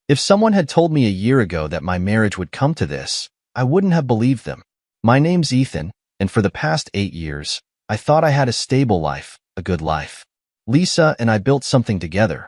If someone had told me a year ago that my marriage would come to this, I wouldn't have believed them. My name's Ethan, and for the past 8 years, I thought I had a stable life, a good life. Lisa and I built something together.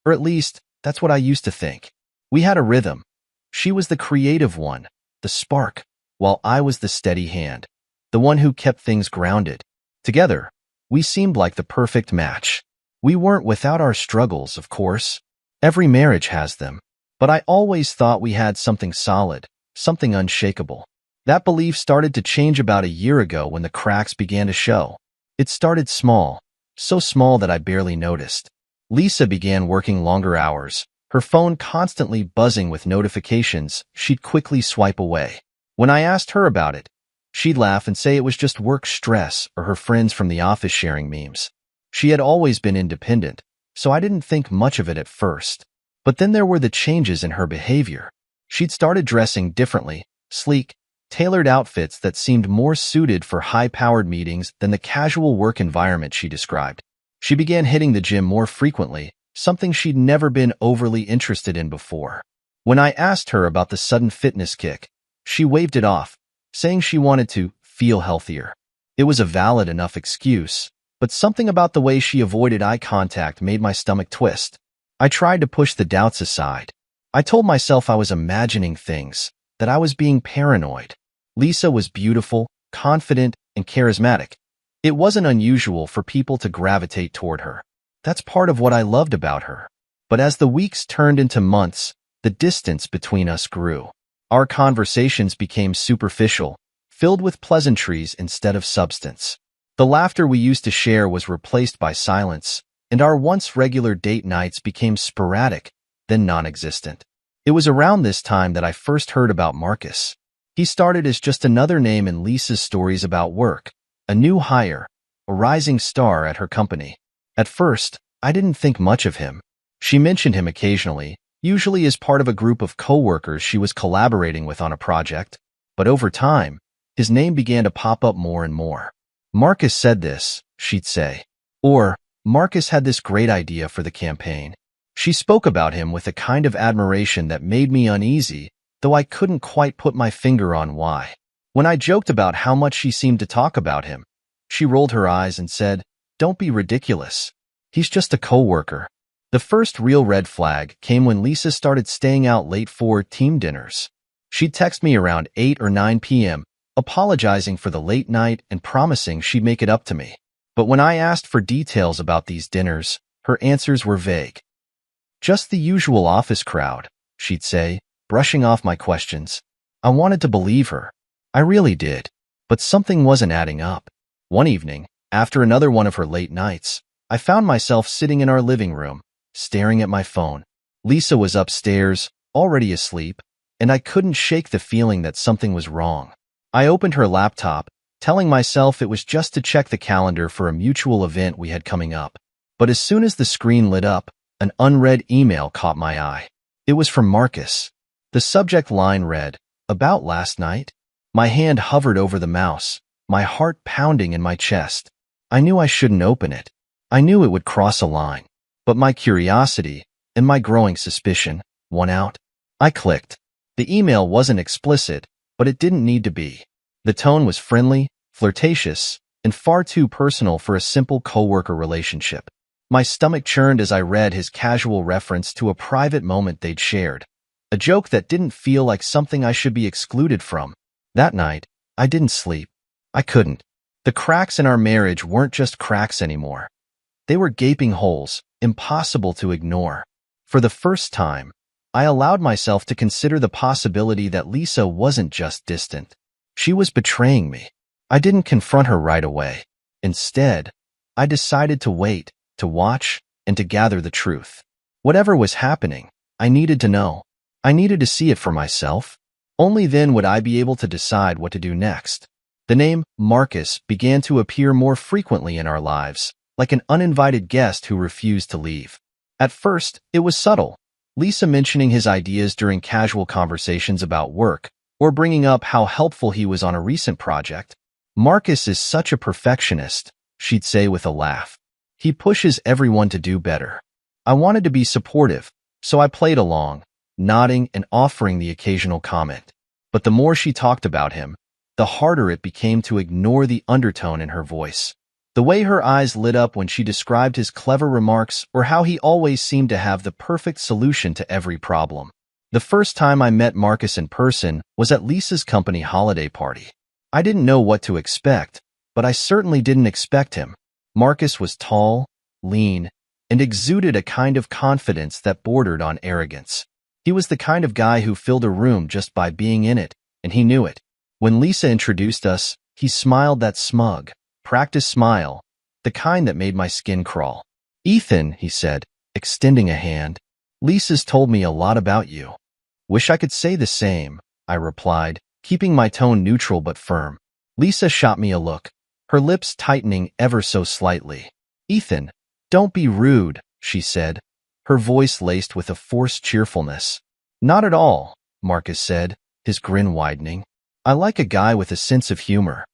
Or at least, that's what I used to think. We had a rhythm. She was the creative one, the spark, while I was the steady hand, the one who kept things grounded. Together, we seemed like the perfect match. We weren't without our struggles, of course. Every marriage has them. But I always thought we had something solid, something unshakable. That belief started to change about a year ago when the cracks began to show. It started small, so small that I barely noticed. Lisa began working longer hours, her phone constantly buzzing with notifications she'd quickly swipe away. When I asked her about it, she'd laugh and say it was just work stress or her friends from the office sharing memes. She had always been independent, so I didn't think much of it at first. But then there were the changes in her behavior. She'd started dressing differently, sleek, tailored outfits that seemed more suited for high-powered meetings than the casual work environment she described. She began hitting the gym more frequently, something she'd never been overly interested in before. When I asked her about the sudden fitness kick, she waved it off, saying she wanted to feel healthier. It was a valid enough excuse, but something about the way she avoided eye contact made my stomach twist. I tried to push the doubts aside. I told myself I was imagining things, that I was being paranoid. Lisa was beautiful, confident, and charismatic. It wasn't unusual for people to gravitate toward her. That's part of what I loved about her. But as the weeks turned into months, the distance between us grew. Our conversations became superficial, filled with pleasantries instead of substance. The laughter we used to share was replaced by silence, and our once regular date nights became sporadic, then non-existent. It was around this time that I first heard about Marcus. He started as just another name in Lisa's stories about work, a new hire, a rising star at her company. At first, I didn't think much of him. She mentioned him occasionally, usually as part of a group of coworkers she was collaborating with on a project, but over time, his name began to pop up more and more. Marcus said this, she'd say. Or, Marcus had this great idea for the campaign. She spoke about him with a kind of admiration that made me uneasy, though I couldn't quite put my finger on why. When I joked about how much she seemed to talk about him, she rolled her eyes and said, "Don't be ridiculous. He's just a coworker." The first real red flag came when Lisa started staying out late for team dinners. She'd text me around 8 or 9 p.m., apologizing for the late night and promising she'd make it up to me. But when I asked for details about these dinners, her answers were vague. "Just the usual office crowd," she'd say, brushing off my questions. I wanted to believe her. I really did. But something wasn't adding up. One evening, after another one of her late nights, I found myself sitting in our living room, staring at my phone. Lisa was upstairs, already asleep, and I couldn't shake the feeling that something was wrong. I opened her laptop, telling myself it was just to check the calendar for a mutual event we had coming up. But as soon as the screen lit up, an unread email caught my eye. It was from Marcus. The subject line read, "About last night?" My hand hovered over the mouse, my heart pounding in my chest. I knew I shouldn't open it. I knew it would cross a line. But my curiosity, and my growing suspicion, won out. I clicked. The email wasn't explicit, but it didn't need to be. The tone was friendly, flirtatious, and far too personal for a simple coworker relationship. My stomach churned as I read his casual reference to a private moment they'd shared, a joke that didn't feel like something I should be excluded from. That night, I didn't sleep. I couldn't. The cracks in our marriage weren't just cracks anymore. They were gaping holes, impossible to ignore. For the first time, I allowed myself to consider the possibility that Lisa wasn't just distant. She was betraying me. I didn't confront her right away. Instead, I decided to wait, to watch, and to gather the truth. Whatever was happening, I needed to know. I needed to see it for myself. Only then would I be able to decide what to do next. The name Marcus began to appear more frequently in our lives, like an uninvited guest who refused to leave. At first, it was subtle. Lisa mentioning his ideas during casual conversations about work, or bringing up how helpful he was on a recent project. "Marcus is such a perfectionist," she'd say with a laugh. "He pushes everyone to do better." I wanted to be supportive, so I played along, nodding and offering the occasional comment. But the more she talked about him, the harder it became to ignore the undertone in her voice. The way her eyes lit up when she described his clever remarks or how he always seemed to have the perfect solution to every problem. The first time I met Marcus in person was at Lisa's company holiday party. I didn't know what to expect, but I certainly didn't expect him. Marcus was tall, lean, and exuded a kind of confidence that bordered on arrogance. He was the kind of guy who filled a room just by being in it, and he knew it. When Lisa introduced us, he smiled that smug, practiced smile, the kind that made my skin crawl. "Ethan," he said, extending a hand, "Lisa's told me a lot about you." "Wish I could say the same," I replied, keeping my tone neutral but firm. Lisa shot me a look, her lips tightening ever so slightly. "Ethan, don't be rude," she said, her voice laced with a forced cheerfulness. "Not at all," Marcus said, his grin widening. "I like a guy with a sense of humor."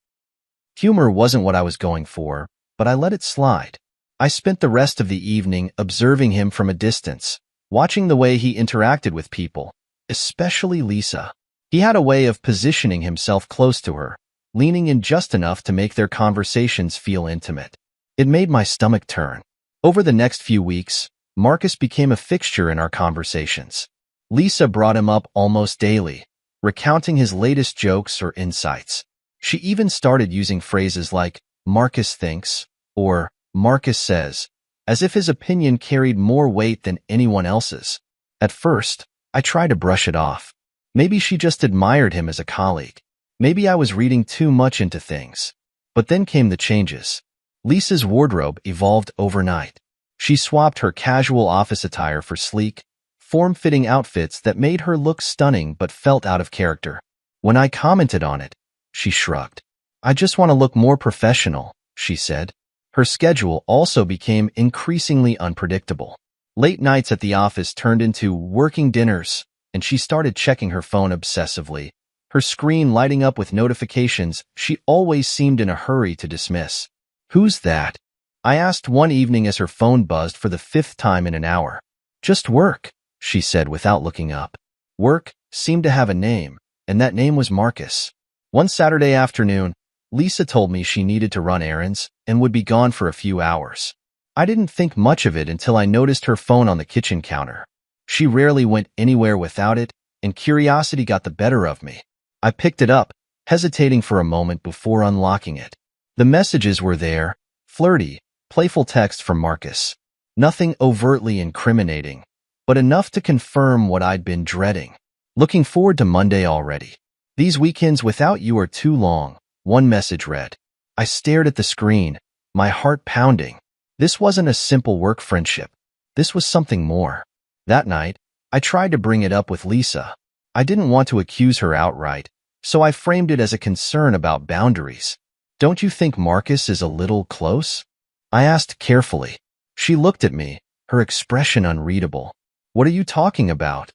Humor wasn't what I was going for, but I let it slide. I spent the rest of the evening observing him from a distance, watching the way he interacted with people, especially Lisa. He had a way of positioning himself close to her, leaning in just enough to make their conversations feel intimate. It made my stomach turn. Over the next few weeks, Marcus became a fixture in our conversations. Lisa brought him up almost daily, recounting his latest jokes or insights. She even started using phrases like, "Marcus thinks," or "Marcus says," as if his opinion carried more weight than anyone else's. At first, I tried to brush it off. Maybe she just admired him as a colleague. Maybe I was reading too much into things. But then came the changes. Lisa's wardrobe evolved overnight. She swapped her casual office attire for sleek, form-fitting outfits that made her look stunning but felt out of character. When I commented on it, she shrugged. "I just want to look more professional," she said. Her schedule also became increasingly unpredictable. Late nights at the office turned into working dinners, and she started checking her phone obsessively, her screen lighting up with notifications she always seemed in a hurry to dismiss. "Who's that?" I asked one evening as her phone buzzed for the 5th time in an hour. "Just work," she said without looking up. Work seemed to have a name, and that name was Marcus. One Saturday afternoon, Lisa told me she needed to run errands and would be gone for a few hours. I didn't think much of it until I noticed her phone on the kitchen counter. She rarely went anywhere without it, and curiosity got the better of me. I picked it up, hesitating for a moment before unlocking it. The messages were there, flirty, playful text from Marcus. Nothing overtly incriminating, but enough to confirm what I'd been dreading. "Looking forward to Monday already. These weekends without you are too long," one message read. I stared at the screen, my heart pounding. This wasn't a simple work friendship. This was something more. That night, I tried to bring it up with Lisa. I didn't want to accuse her outright, so I framed it as a concern about boundaries. "Don't you think Marcus is a little close?" I asked carefully. She looked at me, her expression unreadable. "What are you talking about?"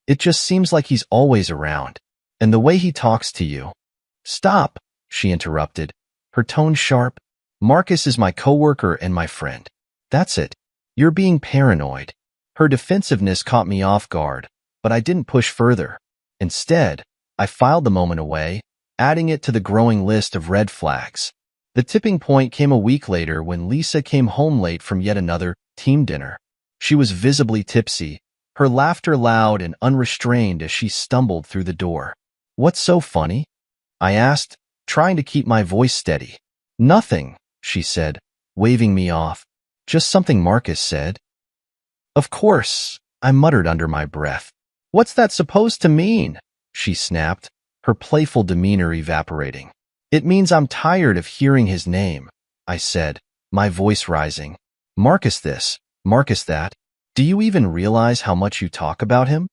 "It just seems like he's always around. And the way he talks to you." "Stop," she interrupted, her tone sharp. "Marcus is my coworker and my friend. That's it. You're being paranoid." Her defensiveness caught me off guard, but I didn't push further. Instead, I filed the moment away, adding it to the growing list of red flags. The tipping point came a week later when Lisa came home late from yet another team dinner. She was visibly tipsy, her laughter loud and unrestrained as she stumbled through the door. "What's so funny?" I asked, trying to keep my voice steady. "Nothing," she said, waving me off. "Just something Marcus said." "Of course," I muttered under my breath. "What's that supposed to mean?" she snapped, her playful demeanor evaporating. "It means I'm tired of hearing his name," I said, my voice rising. "Marcus this, Marcus that. Do you even realize how much you talk about him?"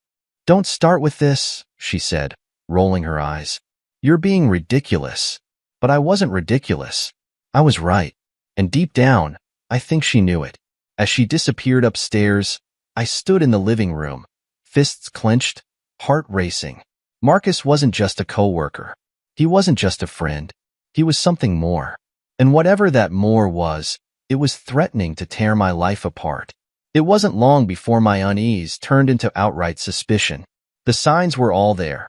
"Don't start with this," she said, rolling her eyes. "You're being ridiculous." But I wasn't ridiculous. I was right. And deep down, I think she knew it. As she disappeared upstairs, I stood in the living room, fists clenched, heart racing. Marcus wasn't just a coworker. He wasn't just a friend. He was something more. And whatever that more was, it was threatening to tear my life apart. It wasn't long before my unease turned into outright suspicion. The signs were all there.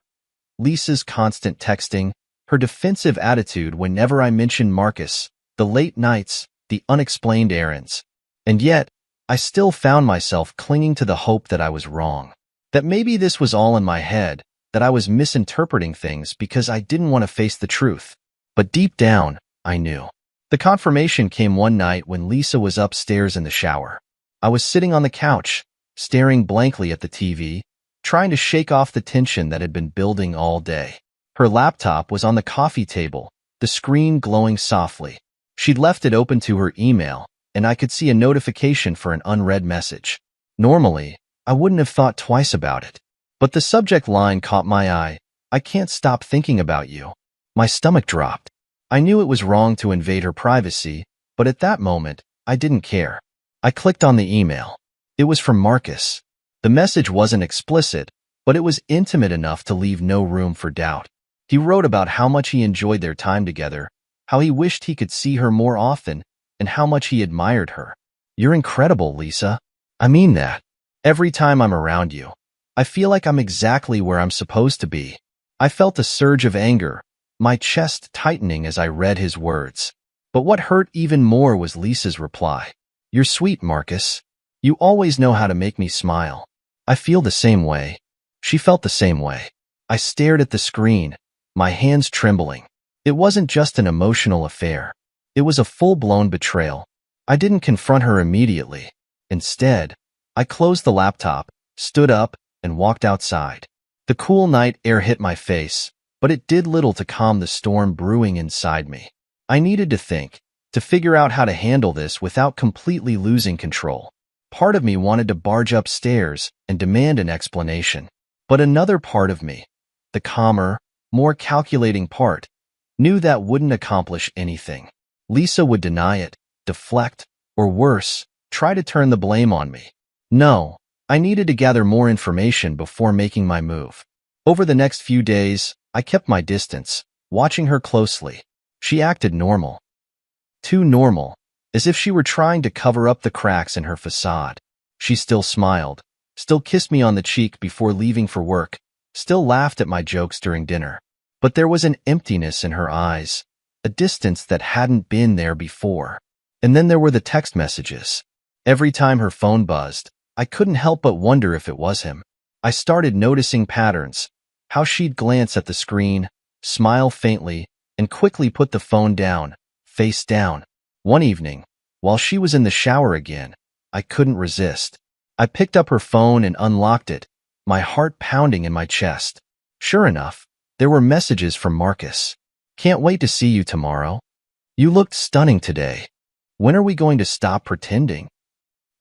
Lisa's constant texting, her defensive attitude whenever I mentioned Marcus, the late nights, the unexplained errands. And yet, I still found myself clinging to the hope that I was wrong. That maybe this was all in my head, that I was misinterpreting things because I didn't want to face the truth. But deep down, I knew. The confirmation came one night when Lisa was upstairs in the shower. I was sitting on the couch, staring blankly at the TV, trying to shake off the tension that had been building all day. Her laptop was on the coffee table, the screen glowing softly. She'd left it open to her email, and I could see a notification for an unread message. Normally, I wouldn't have thought twice about it. But the subject line caught my eye. "I can't stop thinking about you." My stomach dropped. I knew it was wrong to invade her privacy, but at that moment, I didn't care. I clicked on the email. It was from Marcus. The message wasn't explicit, but it was intimate enough to leave no room for doubt. He wrote about how much he enjoyed their time together, how he wished he could see her more often, and how much he admired her. "You're incredible, Lisa. I mean that. Every time I'm around you, I feel like I'm exactly where I'm supposed to be." I felt a surge of anger, my chest tightening as I read his words. But what hurt even more was Lisa's reply. "You're sweet, Marcus. You always know how to make me smile." I feel the same way. She felt the same way. I stared at the screen, my hands trembling. It wasn't just an emotional affair. It was a full-blown betrayal. I didn't confront her immediately. Instead, I closed the laptop, stood up, and walked outside. The cool night air hit my face, but it did little to calm the storm brewing inside me. I needed to think, to figure out how to handle this without completely losing control. Part of me wanted to barge upstairs and demand an explanation. But another part of me, the calmer, more calculating part, knew that wouldn't accomplish anything. Lisa would deny it, deflect, or worse, try to turn the blame on me. No, I needed to gather more information before making my move. Over the next few days, I kept my distance, watching her closely. She acted normal. Too normal, as if she were trying to cover up the cracks in her facade. She still smiled, still kissed me on the cheek before leaving for work, still laughed at my jokes during dinner. But there was an emptiness in her eyes, a distance that hadn't been there before. And then there were the text messages. Every time her phone buzzed, I couldn't help but wonder if it was him. I started noticing patterns, how she'd glance at the screen, smile faintly, and quickly put the phone down, face down. One evening, while she was in the shower again, I couldn't resist. I picked up her phone and unlocked it, my heart pounding in my chest. Sure enough, there were messages from Marcus. "Can't wait to see you tomorrow. You looked stunning today. When are we going to stop pretending?"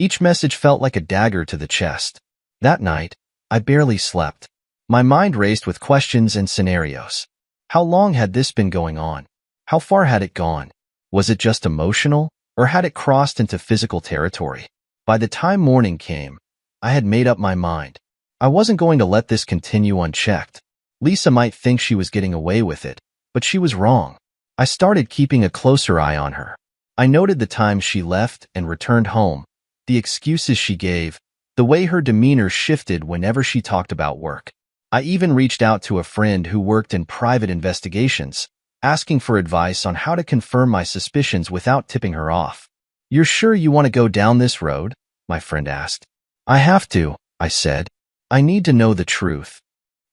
Each message felt like a dagger to the chest. That night, I barely slept. My mind raced with questions and scenarios. How long had this been going on? How far had it gone? Was it just emotional, or had it crossed into physical territory? By the time morning came, I had made up my mind. I wasn't going to let this continue unchecked. Lisa might think she was getting away with it, but she was wrong. I started keeping a closer eye on her. I noted the times she left and returned home, the excuses she gave, the way her demeanor shifted whenever she talked about work. I even reached out to a friend who worked in private investigations, asking for advice on how to confirm my suspicions without tipping her off. "You're sure you want to go down this road?" my friend asked. "I have to," I said. "I need to know the truth."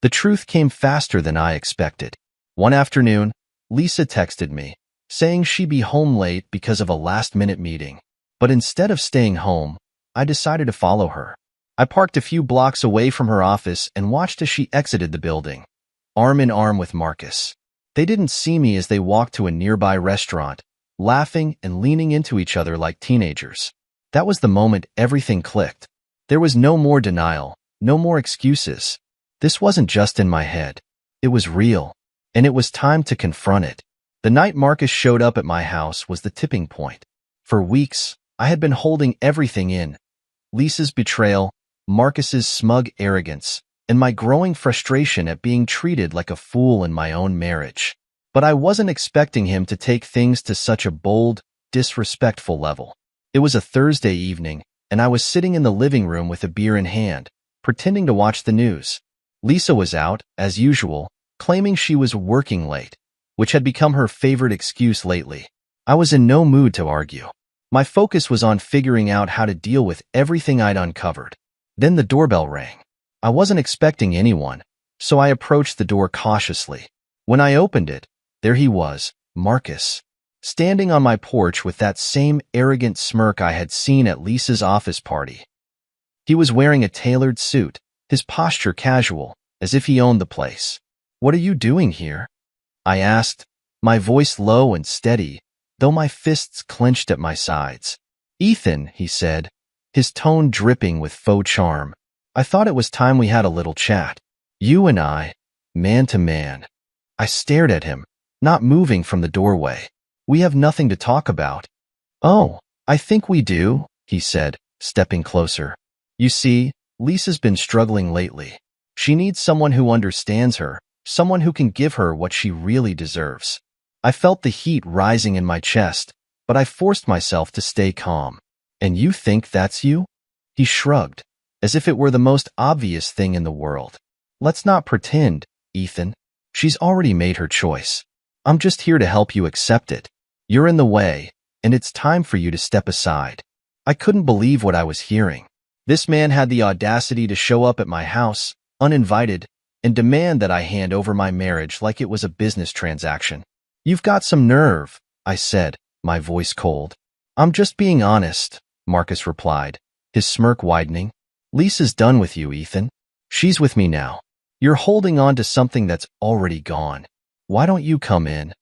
The truth came faster than I expected. One afternoon, Lisa texted me, saying she'd be home late because of a last-minute meeting. But instead of staying home, I decided to follow her. I parked a few blocks away from her office and watched as she exited the building, arm in arm with Marcus. They didn't see me as they walked to a nearby restaurant, laughing and leaning into each other like teenagers. That was the moment everything clicked. There was no more denial, no more excuses. This wasn't just in my head. It was real, and it was time to confront it. The night Marcus showed up at my house was the tipping point. For weeks, I had been holding everything in. Lisa's betrayal, Marcus's smug arrogance, and my growing frustration at being treated like a fool in my own marriage. But I wasn't expecting him to take things to such a bold, disrespectful level. It was a Thursday evening, and I was sitting in the living room with a beer in hand, pretending to watch the news. Lisa was out, as usual, claiming she was working late, which had become her favorite excuse lately. I was in no mood to argue. My focus was on figuring out how to deal with everything I'd uncovered. Then the doorbell rang. I wasn't expecting anyone, so I approached the door cautiously. When I opened it, there he was, Marcus, standing on my porch with that same arrogant smirk I had seen at Lisa's office party. He was wearing a tailored suit, his posture casual, as if he owned the place. "What are you doing here?" I asked, my voice low and steady, though my fists clenched at my sides. "Ethan," he said, his tone dripping with faux charm. "I thought it was time we had a little chat. You and I, man to man." I stared at him, not moving from the doorway. "We have nothing to talk about." "Oh, I think we do," he said, stepping closer. "You see, Lisa's been struggling lately. She needs someone who understands her, someone who can give her what she really deserves." I felt the heat rising in my chest, but I forced myself to stay calm. "And you think that's you?" He shrugged, as if it were the most obvious thing in the world. "Let's not pretend, Ethan. She's already made her choice. I'm just here to help you accept it. You're in the way, and it's time for you to step aside." I couldn't believe what I was hearing. This man had the audacity to show up at my house, uninvited, and demand that I hand over my marriage like it was a business transaction. "You've got some nerve," I said, my voice cold. "I'm just being honest," Marcus replied, his smirk widening. "Lisa's done with you, Ethan. She's with me now. You're holding on to something that's already gone. Why don't you come in?"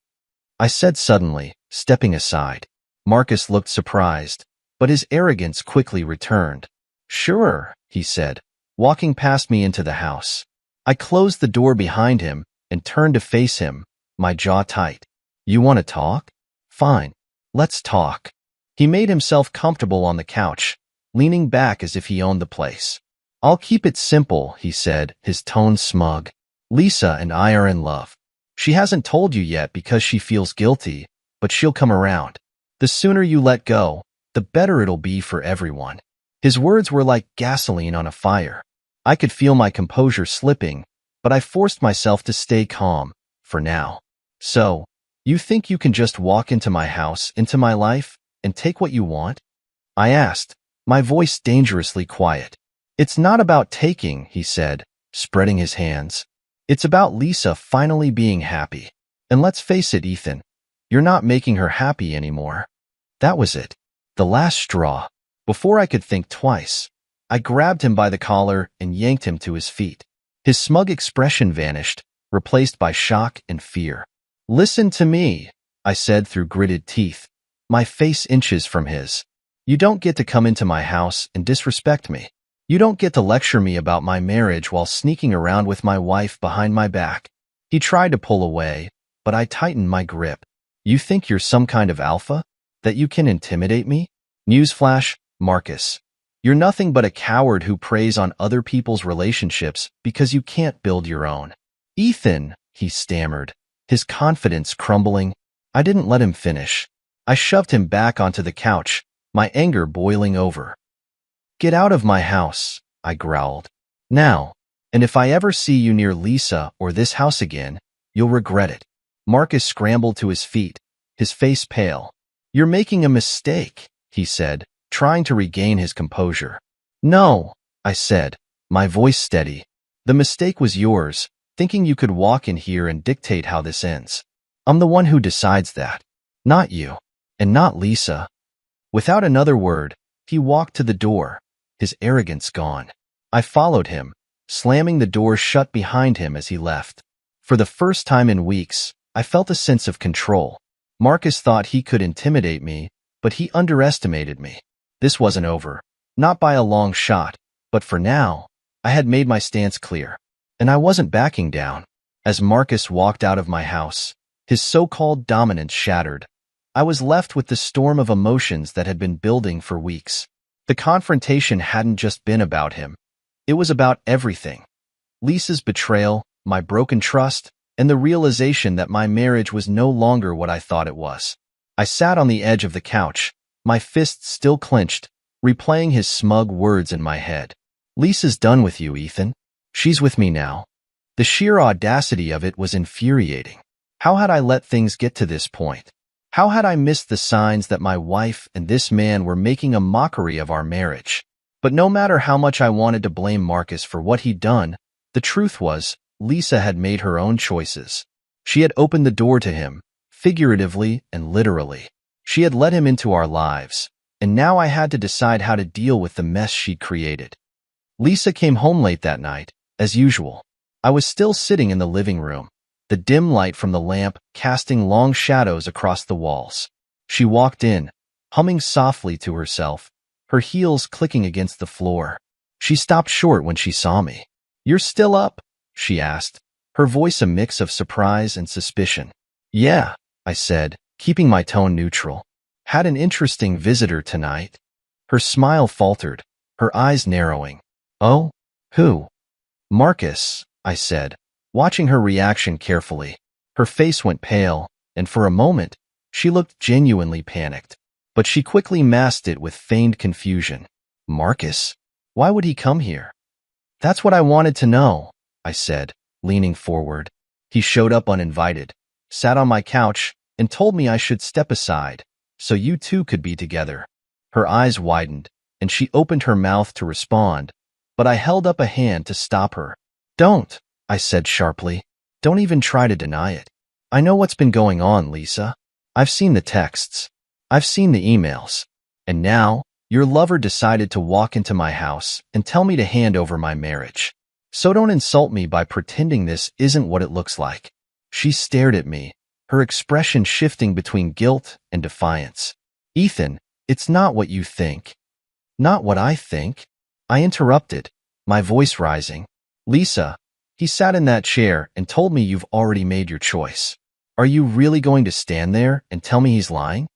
I said suddenly, stepping aside. Marcus looked surprised, but his arrogance quickly returned. "Sure," he said, walking past me into the house. I closed the door behind him and turned to face him, my jaw tight. "You want to talk? Fine. Let's talk." He made himself comfortable on the couch, leaning back as if he owned the place. "I'll keep it simple," he said, his tone smug. "Lisa and I are in love. She hasn't told you yet because she feels guilty, but she'll come around. The sooner you let go, the better it'll be for everyone." His words were like gasoline on a fire. I could feel my composure slipping, but I forced myself to stay calm, for now. "So, you think you can just walk into my house, into my life, and take what you want?" I asked, my voice dangerously quiet. "It's not about taking," he said, spreading his hands. "It's about Lisa finally being happy. And let's face it, Ethan, you're not making her happy anymore." That was it. The last straw. Before I could think twice, I grabbed him by the collar and yanked him to his feet. His smug expression vanished, replaced by shock and fear. "Listen to me," I said through gritted teeth, my face inches from his. "You don't get to come into my house and disrespect me. You don't get to lecture me about my marriage while sneaking around with my wife behind my back." He tried to pull away, but I tightened my grip. "You think you're some kind of alpha? That you can intimidate me? Newsflash, Marcus. You're nothing but a coward who preys on other people's relationships because you can't build your own." "Ethan," he stammered, his confidence crumbling. I didn't let him finish. I shoved him back onto the couch, my anger boiling over. "Get out of my house," I growled. "Now, and if I ever see you near Lisa or this house again, you'll regret it." Marcus scrambled to his feet, his face pale. "You're making a mistake," he said, trying to regain his composure. "No," I said, my voice steady. "The mistake was yours, thinking you could walk in here and dictate how this ends. I'm the one who decides that. Not you. And not Lisa." Without another word, he walked to the door, his arrogance gone. I followed him, slamming the door shut behind him as he left. For the first time in weeks, I felt a sense of control. Marcus thought he could intimidate me, but he underestimated me. This wasn't over. Not by a long shot, but for now, I had made my stance clear. And I wasn't backing down. As Marcus walked out of my house, his so-called dominance shattered. I was left with the storm of emotions that had been building for weeks. The confrontation hadn't just been about him. It was about everything. Lisa's betrayal, my broken trust, and the realization that my marriage was no longer what I thought it was. I sat on the edge of the couch, my fists still clenched, replaying his smug words in my head. Lisa's done with you, Ethan. She's with me now. The sheer audacity of it was infuriating. How had I let things get to this point? How had I missed the signs that my wife and this man were making a mockery of our marriage? But no matter how much I wanted to blame Marcus for what he'd done, the truth was, Lisa had made her own choices. She had opened the door to him, figuratively and literally. She had let him into our lives, and now I had to decide how to deal with the mess she'd created. Lisa came home late that night, as usual. I was still sitting in the living room, the dim light from the lamp casting long shadows across the walls. She walked in, humming softly to herself, her heels clicking against the floor. She stopped short when she saw me. "You're still up?" she asked, her voice a mix of surprise and suspicion. "Yeah," I said, keeping my tone neutral. "Had an interesting visitor tonight." Her smile faltered, her eyes narrowing. "Oh? Who?" "Marcus," I said, watching her reaction carefully. Her face went pale, and for a moment, she looked genuinely panicked. But she quickly masked it with feigned confusion. "Marcus? Why would he come here?" "That's what I wanted to know," I said, leaning forward. He showed up uninvited, sat on my couch, and told me I should step aside, so you two could be together. Her eyes widened, and she opened her mouth to respond, but I held up a hand to stop her. "Don't," I said sharply. "Don't even try to deny it. I know what's been going on, Lisa. I've seen the texts. I've seen the emails. And now, your lover decided to walk into my house and tell me to hand over my marriage. So don't insult me by pretending this isn't what it looks like." She stared at me, her expression shifting between guilt and defiance. "Ethan, it's not what you think." "Not what I think?" I interrupted, my voice rising. "Lisa, he sat in that chair and told me you've already made your choice. Are you really going to stand there and tell me he's lying?"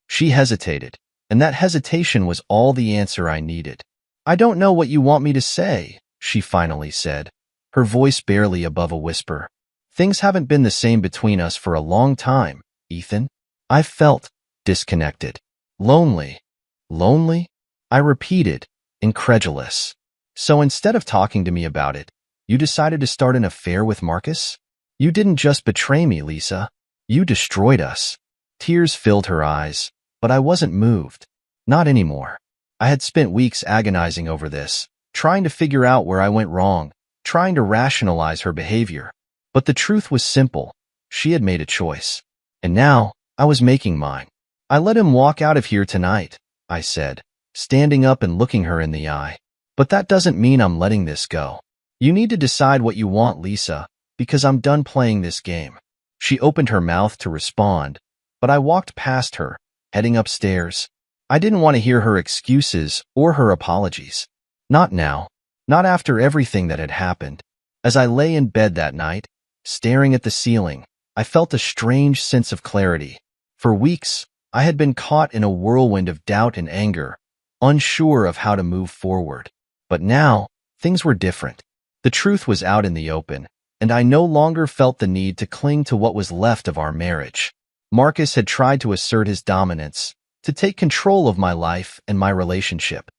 She hesitated, and that hesitation was all the answer I needed. "I don't know what you want me to say," she finally said, her voice barely above a whisper. "Things haven't been the same between us for a long time, Ethan. I've felt disconnected, lonely." "Lonely?" I repeated, incredulous. "So instead of talking to me about it, you decided to start an affair with Marcus? You didn't just betray me, Lisa. You destroyed us." Tears filled her eyes, but I wasn't moved. Not anymore. I had spent weeks agonizing over this, trying to figure out where I went wrong, trying to rationalize her behavior. But the truth was simple. She had made a choice. And now, I was making mine. "I let him walk out of here tonight," I said, standing up and looking her in the eye. "But that doesn't mean I'm letting this go. You need to decide what you want, Lisa, because I'm done playing this game." She opened her mouth to respond, but I walked past her, heading upstairs. I didn't want to hear her excuses or her apologies. Not now. Not after everything that had happened. As I lay in bed that night, staring at the ceiling, I felt a strange sense of clarity. For weeks, I had been caught in a whirlwind of doubt and anger, unsure of how to move forward. But now, things were different. The truth was out in the open, and I no longer felt the need to cling to what was left of our marriage. Marcus had tried to assert his dominance, to take control of my life and my relationship.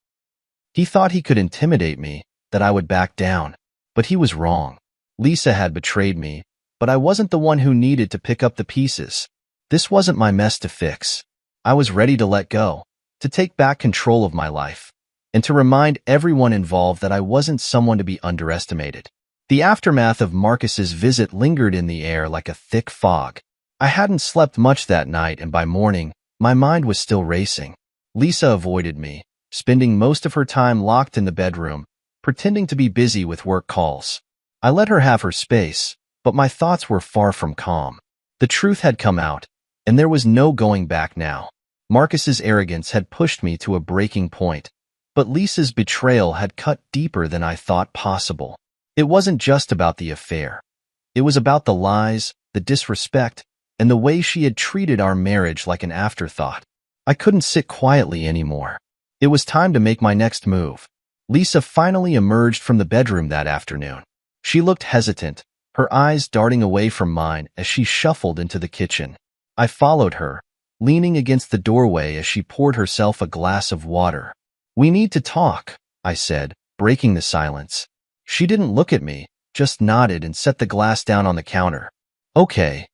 He thought he could intimidate me, that I would back down. But he was wrong. Lisa had betrayed me, but I wasn't the one who needed to pick up the pieces. This wasn't my mess to fix. I was ready to let go, to take back control of my life, and to remind everyone involved that I wasn't someone to be underestimated. The aftermath of Marcus's visit lingered in the air like a thick fog. I hadn't slept much that night, and by morning, my mind was still racing. Lisa avoided me, spending most of her time locked in the bedroom, pretending to be busy with work calls. I let her have her space, but my thoughts were far from calm. The truth had come out, and there was no going back now. Marcus's arrogance had pushed me to a breaking point, but Lisa's betrayal had cut deeper than I thought possible. It wasn't just about the affair. It was about the lies, the disrespect, and the way she had treated our marriage like an afterthought. I couldn't sit quietly anymore. It was time to make my next move. Lisa finally emerged from the bedroom that afternoon. She looked hesitant, her eyes darting away from mine as she shuffled into the kitchen. I followed her, leaning against the doorway as she poured herself a glass of water. We need to talk, I said, breaking the silence. She didn't look at me, just nodded and set the glass down on the counter. Okay.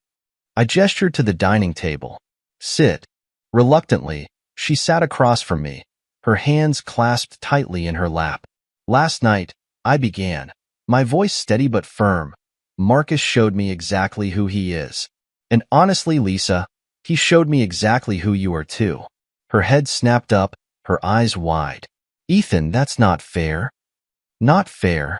I gestured to the dining table. Sit. Reluctantly, she sat across from me, her hands clasped tightly in her lap. Last night, I began, my voice steady but firm. Marcus showed me exactly who he is. And honestly, Lisa, he showed me exactly who you are too. Her head snapped up, her eyes wide. Ethan, that's not fair. Not fair.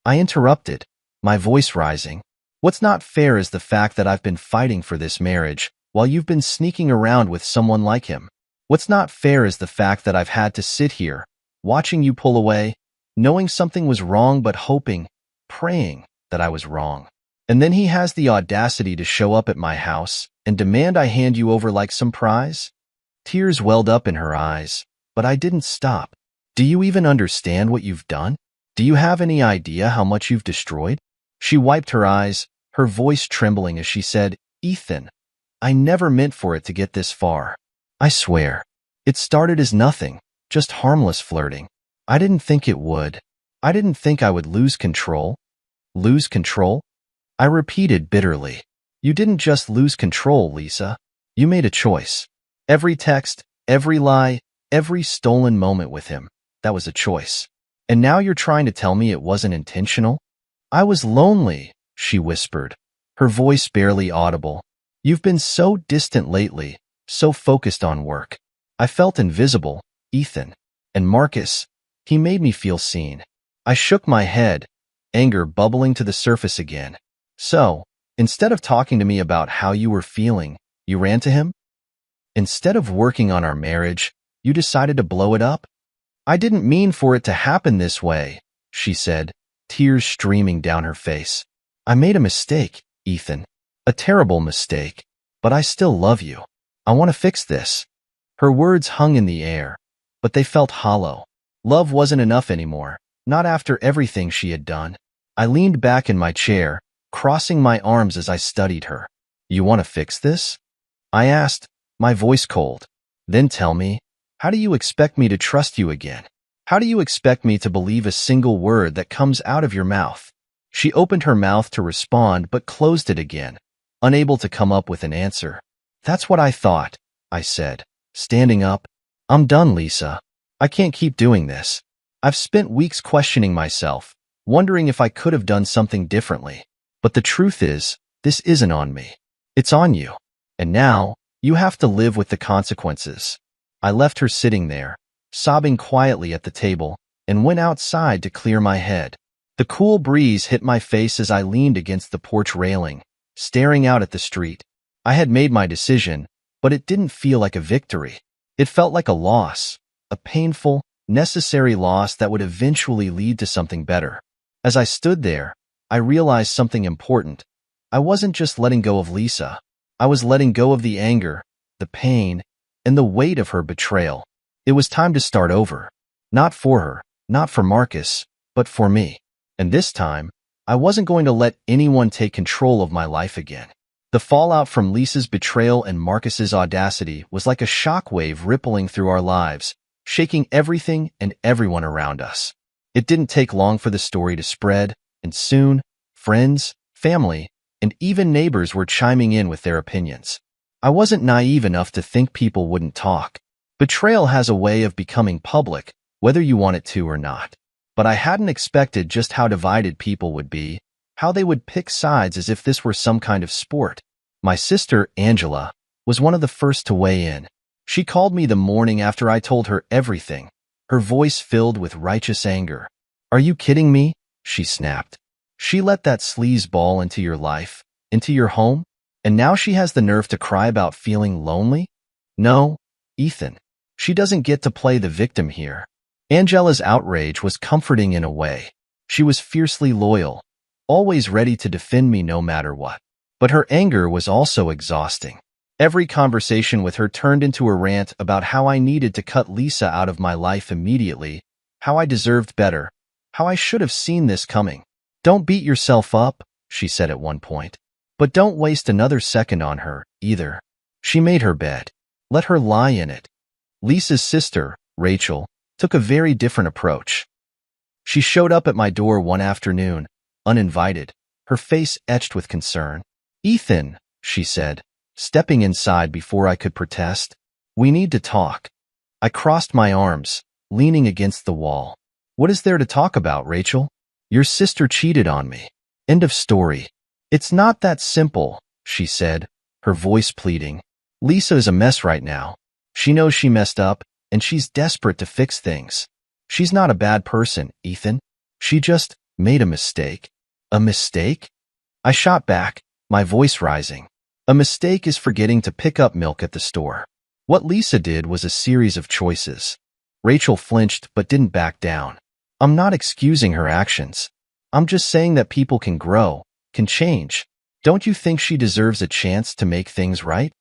I interrupted, my voice rising. What's not fair is the fact that I've been fighting for this marriage while you've been sneaking around with someone like him. What's not fair is the fact that I've had to sit here, watching you pull away, knowing something was wrong but hoping, praying that I was wrong. And then he has the audacity to show up at my house and demand I hand you over like some prize? Tears welled up in her eyes, but I didn't stop. Do you even understand what you've done? Do you have any idea how much you've destroyed? She wiped her eyes, her voice trembling as she said, Ethan, I never meant for it to get this far. I swear. It started as nothing, just harmless flirting. I didn't think it would. I didn't think I would lose control. Lose control? I repeated bitterly. You didn't just lose control, Lisa. You made a choice. Every text, every lie, every stolen moment with him, that was a choice. And now you're trying to tell me it wasn't intentional? I was lonely, she whispered, her voice barely audible. You've been so distant lately, so focused on work. I felt invisible, Ethan. And Marcus, he made me feel seen. I shook my head, anger bubbling to the surface again. So, instead of talking to me about how you were feeling, you ran to him? Instead of working on our marriage, you decided to blow it up? I didn't mean for it to happen this way, she said, tears streaming down her face. I made a mistake, Ethan. A terrible mistake. But I still love you. I want to fix this. Her words hung in the air, but they felt hollow. Love wasn't enough anymore, not after everything she had done. I leaned back in my chair, crossing my arms as I studied her. You want to fix this? I asked, my voice cold. Then tell me, how do you expect me to trust you again? How do you expect me to believe a single word that comes out of your mouth? She opened her mouth to respond but closed it again, unable to come up with an answer. That's what I thought, I said, standing up. I'm done, Lisa. I can't keep doing this. I've spent weeks questioning myself, wondering if I could have done something differently. But the truth is, this isn't on me. It's on you. And now, you have to live with the consequences. I left her sitting there, sobbing quietly at the table, and went outside to clear my head. The cool breeze hit my face as I leaned against the porch railing, staring out at the street. I had made my decision, but it didn't feel like a victory. It felt like a loss, a painful, necessary loss that would eventually lead to something better. As I stood there, I realized something important. I wasn't just letting go of Lisa. I was letting go of the anger, the pain, and the weight of her betrayal. It was time to start over. Not for her, not for Marcus, but for me. And this time, I wasn't going to let anyone take control of my life again. The fallout from Lisa's betrayal and Marcus's audacity was like a shockwave rippling through our lives, shaking everything and everyone around us. It didn't take long for the story to spread, and soon, friends, family, and even neighbors were chiming in with their opinions. I wasn't naive enough to think people wouldn't talk. Betrayal has a way of becoming public, whether you want it to or not. But I hadn't expected just how divided people would be, how they would pick sides as if this were some kind of sport. My sister, Angela, was one of the first to weigh in. She called me the morning after I told her everything, her voice filled with righteous anger. Are you kidding me? She snapped. She let that sleazeball into your life, into your home, and now she has the nerve to cry about feeling lonely? No, Ethan. She doesn't get to play the victim here. Angela's outrage was comforting in a way. She was fiercely loyal, always ready to defend me no matter what. But her anger was also exhausting. Every conversation with her turned into a rant about how I needed to cut Lisa out of my life immediately, how I deserved better, how I should have seen this coming. Don't beat yourself up, she said at one point. But don't waste another second on her, either. She made her bed. Let her lie in it. Lisa's sister, Rachel, took a very different approach. She showed up at my door one afternoon, uninvited, her face etched with concern. "Ethan," she said, stepping inside before I could protest, "we need to talk." I crossed my arms, leaning against the wall. "What is there to talk about, Rachel? Your sister cheated on me. End of story." "It's not that simple," she said, her voice pleading. "Lisa is a mess right now. She knows she messed up, and she's desperate to fix things. She's not a bad person, Ethan. She just made a mistake." "A mistake?" I shot back, my voice rising. "A mistake is forgetting to pick up milk at the store." What Lisa did was a series of choices. Rachel flinched but didn't back down. "I'm not excusing her actions. I'm just saying that people can grow, can change. Don't you think she deserves a chance to make things right?"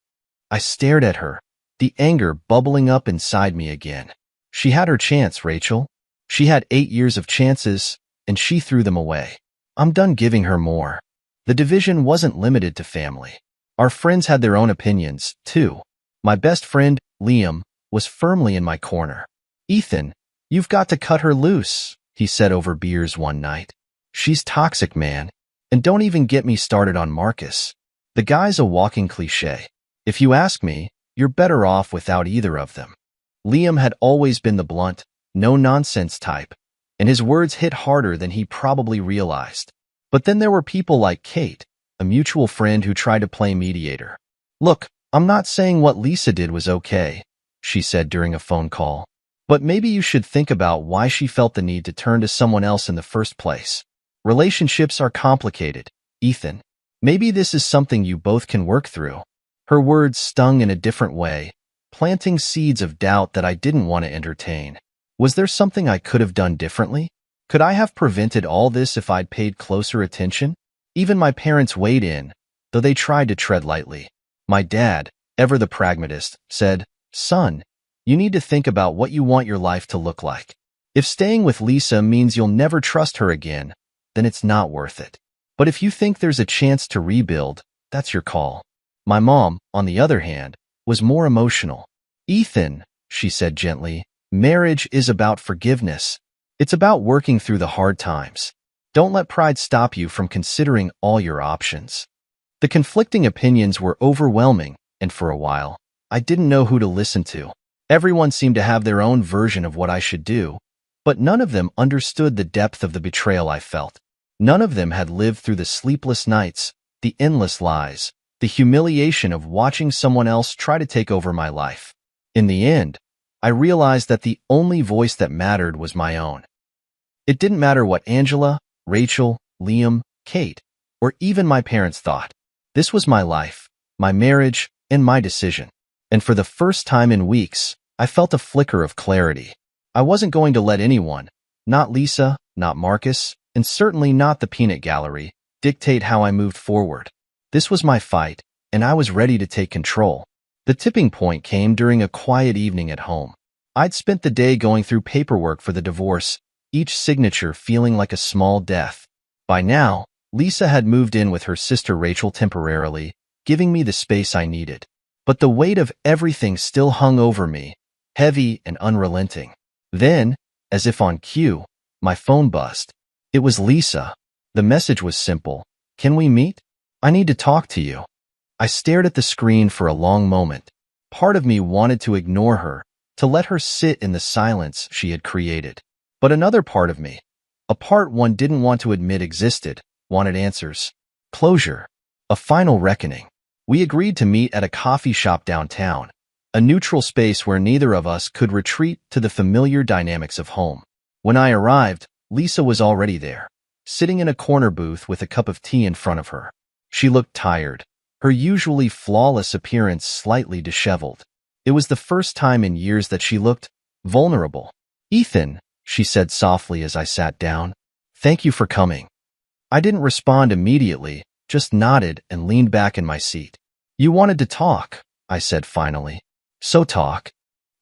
I stared at her, the anger bubbling up inside me again. She had her chance, Rachel. She had 8 years of chances, and she threw them away. I'm done giving her more. The division wasn't limited to family. Our friends had their own opinions, too. My best friend, Liam, was firmly in my corner. "Ethan, you've got to cut her loose," he said over beers one night. "She's toxic, man. And don't even get me started on Marcus. The guy's a walking cliché. If you ask me, you're better off without either of them." Liam had always been the blunt, no-nonsense type, and his words hit harder than he probably realized. But then there were people like Kate, a mutual friend who tried to play mediator. "Look, I'm not saying what Lisa did was okay," she said during a phone call. "But maybe you should think about why she felt the need to turn to someone else in the first place. Relationships are complicated, Ethan. Maybe this is something you both can work through." Her words stung in a different way, planting seeds of doubt that I didn't want to entertain. Was there something I could have done differently? Could I have prevented all this if I'd paid closer attention? Even my parents weighed in, though they tried to tread lightly. My dad, ever the pragmatist, said, "Son, you need to think about what you want your life to look like. If staying with Lisa means you'll never trust her again, then it's not worth it. But if you think there's a chance to rebuild, that's your call." My mom, on the other hand, was more emotional. "Ethan," she said gently, "marriage is about forgiveness. It's about working through the hard times. Don't let pride stop you from considering all your options." The conflicting opinions were overwhelming, and for a while, I didn't know who to listen to. Everyone seemed to have their own version of what I should do, but none of them understood the depth of the betrayal I felt. None of them had lived through the sleepless nights, the endless lies, the humiliation of watching someone else try to take over my life. In the end, I realized that the only voice that mattered was my own. It didn't matter what Angela, Rachel, Liam, Kate, or even my parents thought. This was my life, my marriage, and my decision. And for the first time in weeks, I felt a flicker of clarity. I wasn't going to let anyone, not Lisa, not Marcus, and certainly not the peanut gallery, dictate how I moved forward. This was my fight, and I was ready to take control. The tipping point came during a quiet evening at home. I'd spent the day going through paperwork for the divorce, each signature feeling like a small death. By now, Lisa had moved in with her sister Rachel temporarily, giving me the space I needed. But the weight of everything still hung over me, heavy and unrelenting. Then, as if on cue, my phone buzzed. It was Lisa. The message was simple. "Can we meet? I need to talk to you." I stared at the screen for a long moment. Part of me wanted to ignore her, to let her sit in the silence she had created. But another part of me, a part one didn't want to admit existed, wanted answers. Closure. A final reckoning. We agreed to meet at a coffee shop downtown, a neutral space where neither of us could retreat to the familiar dynamics of home. When I arrived, Lisa was already there, sitting in a corner booth with a cup of tea in front of her. She looked tired, her usually flawless appearance slightly disheveled. It was the first time in years that she looked vulnerable. "Ethan," she said softly as I sat down, "thank you for coming." I didn't respond immediately, just nodded and leaned back in my seat. "You wanted to talk," I said finally. "So talk."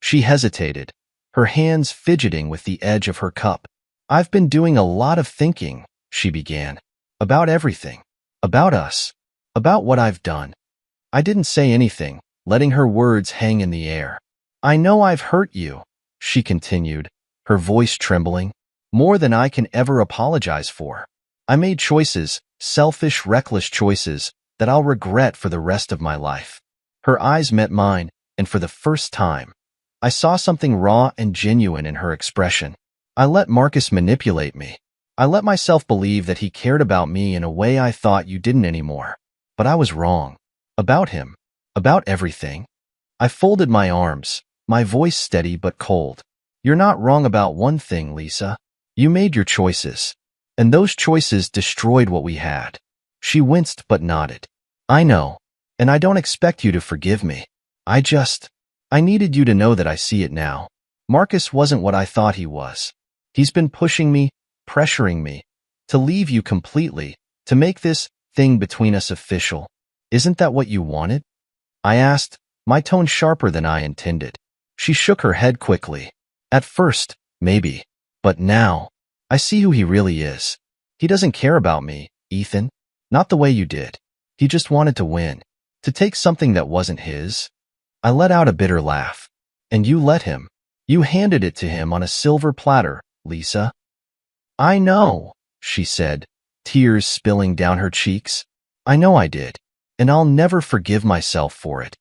She hesitated, her hands fidgeting with the edge of her cup. "I've been doing a lot of thinking," she began, "about everything. About us. About what I've done." I didn't say anything, letting her words hang in the air. "I know I've hurt you," she continued, her voice trembling. More than I can ever apologize for. I made choices, selfish, reckless choices, that I'll regret for the rest of my life. Her eyes met mine, and for the first time, I saw something raw and genuine in her expression. I let Marcus manipulate me. I let myself believe that he cared about me in a way I thought you didn't anymore. But I was wrong. About him. About everything. I folded my arms, my voice steady but cold. You're not wrong about one thing, Lisa. You made your choices. And those choices destroyed what we had. She winced but nodded. I know. And I don't expect you to forgive me. I needed you to know that I see it now. Marcus wasn't what I thought he was. He's been pushing me, pressuring me, to leave you completely, to make this thing between us official. Isn't that what you wanted? I asked, my tone sharper than I intended. She shook her head quickly. At first, maybe. But now, I see who he really is. He doesn't care about me, Ethan. Not the way you did. He just wanted to win. To take something that wasn't his. I let out a bitter laugh. And you let him. You handed it to him on a silver platter, Lisa. I know, she said, tears spilling down her cheeks. I know I did. And I'll never forgive myself for it.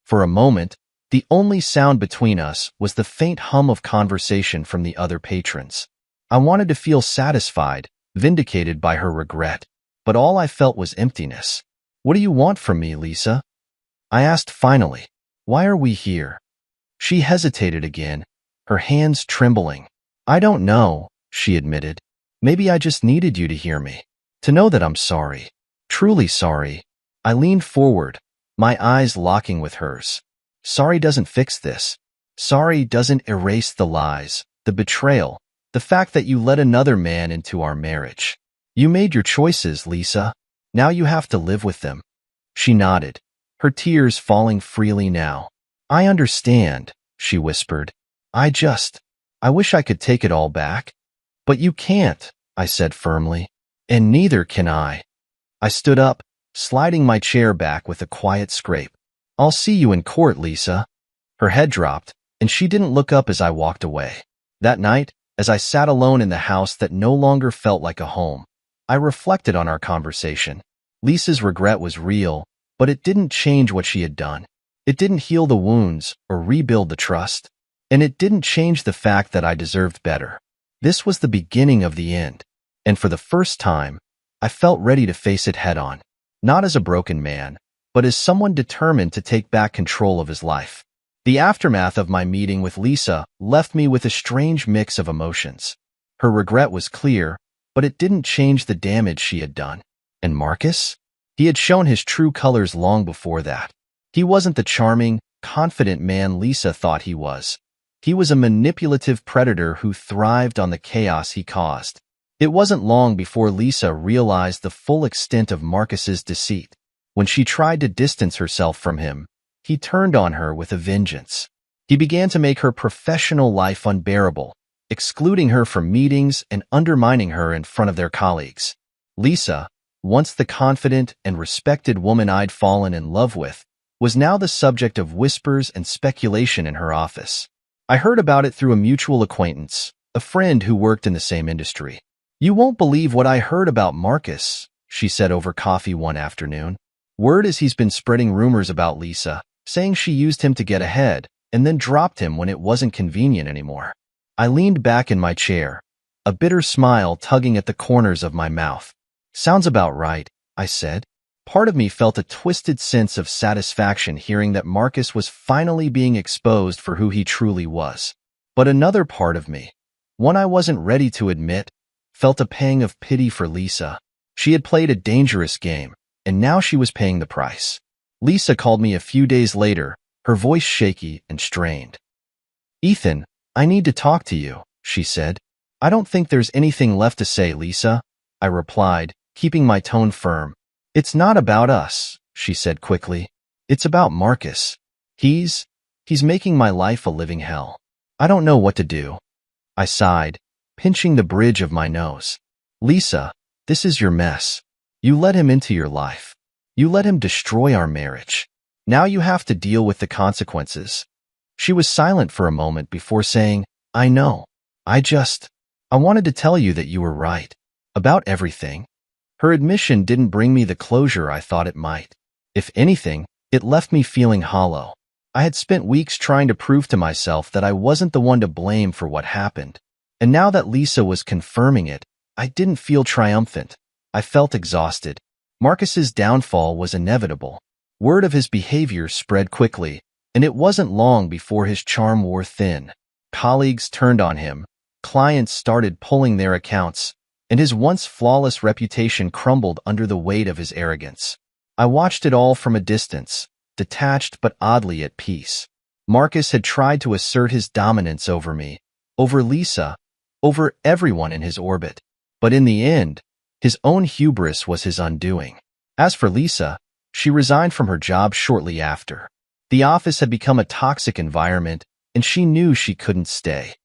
For a moment, the only sound between us was the faint hum of conversation from the other patrons. I wanted to feel satisfied, vindicated by her regret, but all I felt was emptiness. What do you want from me, Lisa? I asked finally. Why are we here? She hesitated again, her hands trembling. I don't know, she admitted. Maybe I just needed you to hear me. To know that I'm sorry. Truly sorry. I leaned forward, my eyes locking with hers. Sorry doesn't fix this. Sorry doesn't erase the lies, the betrayal, the fact that you let another man into our marriage. You made your choices, Lisa. Now you have to live with them. She nodded, her tears falling freely now. I understand, she whispered. I wish I could take it all back. But you can't, I said firmly. And neither can I. I stood up, sliding my chair back with a quiet scrape. I'll see you in court, Lisa. Her head dropped, and she didn't look up as I walked away. That night, as I sat alone in the house that no longer felt like a home, I reflected on our conversation. Lisa's regret was real, but it didn't change what she had done. It didn't heal the wounds or rebuild the trust. And it didn't change the fact that I deserved better. This was the beginning of the end. And for the first time, I felt ready to face it head-on. Not as a broken man, but as someone determined to take back control of his life. The aftermath of my meeting with Lisa left me with a strange mix of emotions. Her regret was clear, but it didn't change the damage she had done. And Marcus? He had shown his true colors long before that. He wasn't the charming, confident man Lisa thought he was. He was a manipulative predator who thrived on the chaos he caused. It wasn't long before Lisa realized the full extent of Marcus's deceit. When she tried to distance herself from him, he turned on her with a vengeance. He began to make her professional life unbearable, excluding her from meetings and undermining her in front of their colleagues. Lisa, once the confident and respected woman I'd fallen in love with, was now the subject of whispers and speculation in her office. I heard about it through a mutual acquaintance, a friend who worked in the same industry. You won't believe what I heard about Marcus, she said over coffee one afternoon. Word is he's been spreading rumors about Lisa, saying she used him to get ahead, and then dropped him when it wasn't convenient anymore. I leaned back in my chair, a bitter smile tugging at the corners of my mouth. Sounds about right, I said. Part of me felt a twisted sense of satisfaction hearing that Marcus was finally being exposed for who he truly was. But another part of me, one I wasn't ready to admit, felt a pang of pity for Lisa. She had played a dangerous game, and now she was paying the price. Lisa called me a few days later, her voice shaky and strained. Ethan, I need to talk to you, she said. I don't think there's anything left to say, Lisa, I replied, keeping my tone firm. It's not about us, she said quickly. It's about Marcus. He's making my life a living hell. I don't know what to do. I sighed, pinching the bridge of my nose. Lisa, this is your mess. You let him into your life. You let him destroy our marriage. Now you have to deal with the consequences. She was silent for a moment before saying, I know. I wanted to tell you that you were right. About everything. Her admission didn't bring me the closure I thought it might. If anything, it left me feeling hollow. I had spent weeks trying to prove to myself that I wasn't the one to blame for what happened. And now that Lisa was confirming it, I didn't feel triumphant. I felt exhausted. Marcus's downfall was inevitable. Word of his behavior spread quickly, and it wasn't long before his charm wore thin. Colleagues turned on him, clients started pulling their accounts, and his once flawless reputation crumbled under the weight of his arrogance. I watched it all from a distance, detached but oddly at peace. Marcus had tried to assert his dominance over me, over Lisa, over everyone in his orbit. But in the end, his own hubris was his undoing. As for Lisa, she resigned from her job shortly after. The office had become a toxic environment, and she knew she couldn't stay.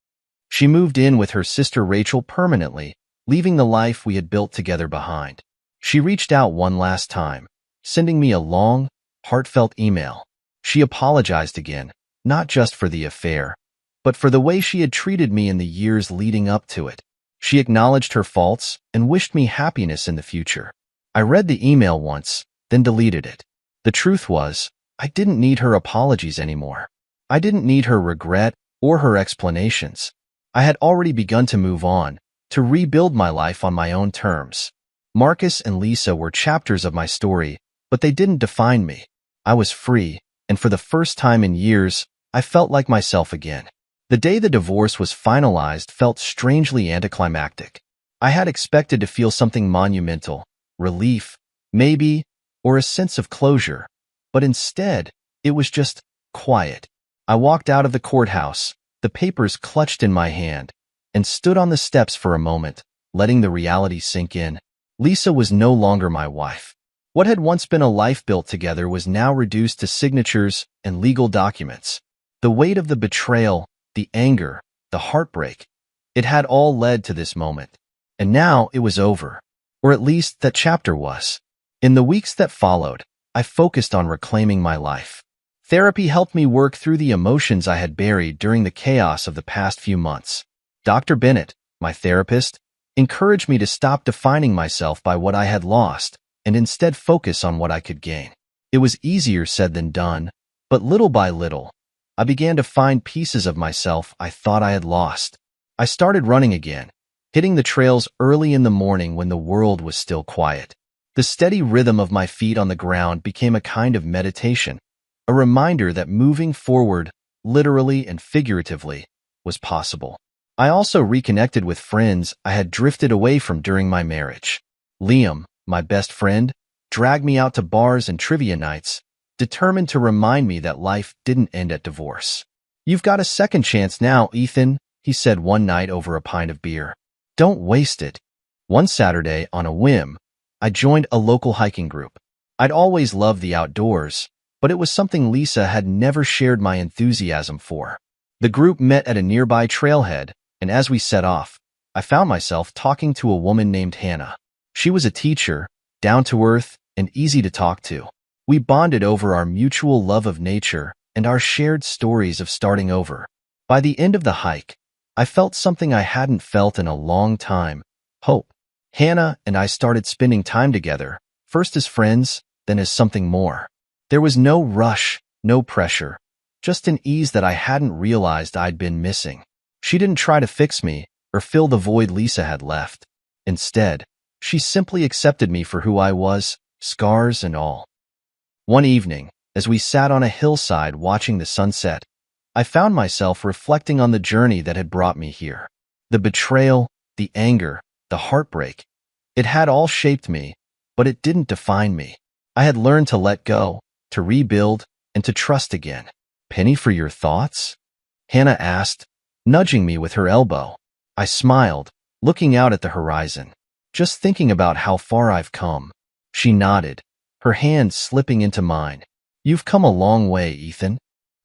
She moved in with her sister Rachel permanently, leaving the life we had built together behind. She reached out one last time, sending me a long, heartfelt email. She apologized again, not just for the affair, but for the way she had treated me in the years leading up to it. She acknowledged her faults and wished me happiness in the future. I read the email once, then deleted it. The truth was, I didn't need her apologies anymore. I didn't need her regret or her explanations. I had already begun to move on, to rebuild my life on my own terms. Marcus and Lisa were chapters of my story, but they didn't define me. I was free, and for the first time in years, I felt like myself again. The day the divorce was finalized felt strangely anticlimactic. I had expected to feel something monumental, relief, maybe, or a sense of closure, but instead, it was just quiet. I walked out of the courthouse, the papers clutched in my hand, and stood on the steps for a moment, letting the reality sink in. Lisa was no longer my wife. What had once been a life built together was now reduced to signatures and legal documents. The weight of the betrayal, the anger, the heartbreak, it had all led to this moment. And now it was over. Or at least that chapter was. In the weeks that followed, I focused on reclaiming my life. Therapy helped me work through the emotions I had buried during the chaos of the past few months. Dr. Bennett, my therapist, encouraged me to stop defining myself by what I had lost and instead focus on what I could gain. It was easier said than done, but little by little, I began to find pieces of myself I thought I had lost. I started running again, hitting the trails early in the morning when the world was still quiet. The steady rhythm of my feet on the ground became a kind of meditation, a reminder that moving forward, literally and figuratively, was possible. I also reconnected with friends I had drifted away from during my marriage. Liam, my best friend, dragged me out to bars and trivia nights, determined to remind me that life didn't end at divorce. "You've got a second chance now, Ethan," he said one night over a pint of beer. "Don't waste it." One Saturday, on a whim, I joined a local hiking group. I'd always loved the outdoors, but it was something Lisa had never shared my enthusiasm for. The group met at a nearby trailhead, and as we set off, I found myself talking to a woman named Hannah. She was a teacher, down-to-earth, and easy to talk to. We bonded over our mutual love of nature and our shared stories of starting over. By the end of the hike, I felt something I hadn't felt in a long time: hope. Hannah and I started spending time together, first as friends, then as something more. There was no rush, no pressure, just an ease that I hadn't realized I'd been missing. She didn't try to fix me or fill the void Lisa had left. Instead, she simply accepted me for who I was, scars and all. One evening, as we sat on a hillside watching the sunset, I found myself reflecting on the journey that had brought me here. The betrayal, the anger, the heartbreak. It had all shaped me, but it didn't define me. I had learned to let go, to rebuild, and to trust again. "Penny for your thoughts?" Hannah asked, nudging me with her elbow. I smiled, looking out at the horizon. "Just thinking about how far I've come." She nodded, her hand slipping into mine. "You've come a long way, Ethan."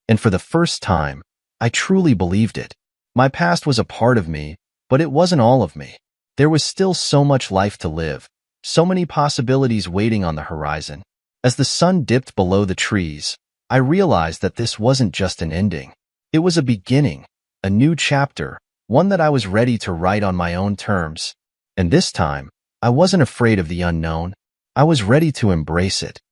And for the first time, I truly believed it. My past was a part of me, but it wasn't all of me. There was still so much life to live, so many possibilities waiting on the horizon. As the sun dipped below the trees, I realized that this wasn't just an ending. It was a beginning, a new chapter, one that I was ready to write on my own terms. And this time, I wasn't afraid of the unknown. I was ready to embrace it.